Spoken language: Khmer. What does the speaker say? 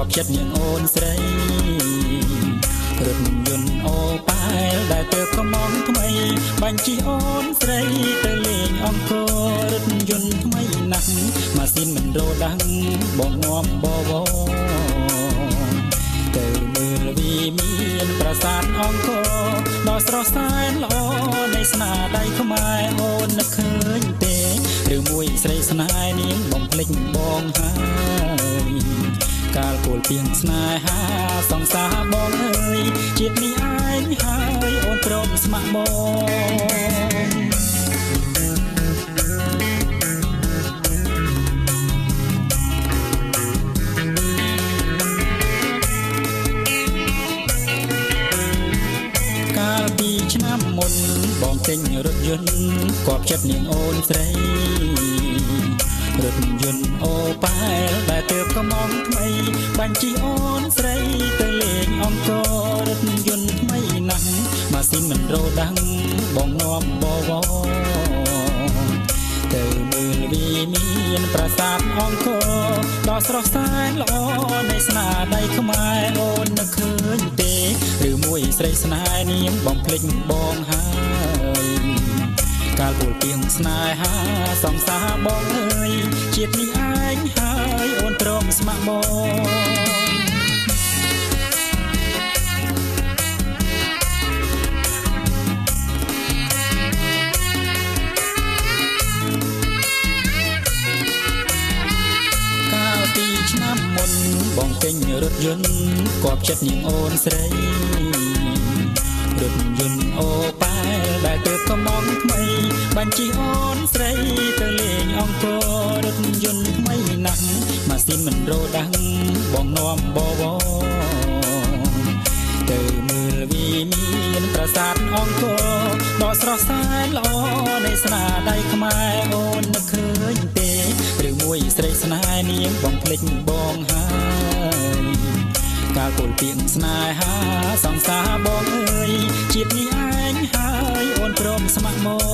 อบចិត្តនាងអូនស្រីរថយន្តអូប៉ែលដែលទើបកំងថ្មីបាញ់ជិះអូនស្រីទៅលេងអង្គររថយន្តថ្មីណាស់ម៉ាស៊ីនមិនរោដាំងបងងំបវទៅមើលវិមានប្រាសាទអង្គរដ៏ស្រស់សែនល្អនៃស្នាដៃខ្មែរអូននឹកឃើញទេឬមួយស្រីស្នេហ៍នាងបំភ្លេចបងហើយកាលគោលពីងស្នេហាសង្សារបងអើយជាតិនេះឯងហើយអូនព្រមស្ម័គ្របងកាលពីឆ្នាំមុនបងទិញរថយន្តគប់ចិត្តនាងអូនស្រីរថយន្តអូប៉ែលដែលទើបកំងថ្មីបាញ់ជិះអូនស្រីទៅលេងអង្គររថយន្តថ្មីណាស់ម៉ាស៊ីនមិនរោដាំងបងនាំបវទៅមើលវិមានប្រាសាទអង្គរដ៏ស្រស់សែនល្អនៃស្នាដៃខ្មែរអូននឹកឃើញទេឬមួយស្រីស្នេហ៍នាងបំភ្លេចបងហើយកាលគោលពីងស្នេហាសង្សារបងអើយជាតិនេះឯងហើយអូនព្រមស្ម័គ្របងកាលពីឆ្នាំមុនបងទិញរថយន្តគប់ចិត្តនាងអូនស្រីរថយន្តអូប៉ែលដែលទើបកំងថ្មីបាញ់ជិះអូនស្រីទៅលេងអង្គររថយន្តថ្មីណាស់ម៉ាស៊ីនមិនរោដាំងបងនាំបវទៅមើលវិមានប្រាសាទអង្គរដ៏ស្រស់សែនល្អនៃស្នាដៃខ្មែរអូននឹកឃើញទេឬមួយស្រីស្នេហ៍នាងបងភ្លេចបងហើយកាលគោលពីងស្នេហាសង្សារបងអើយជាតិនេះឯងហើយអូនព្រមស្ម័គ្រមក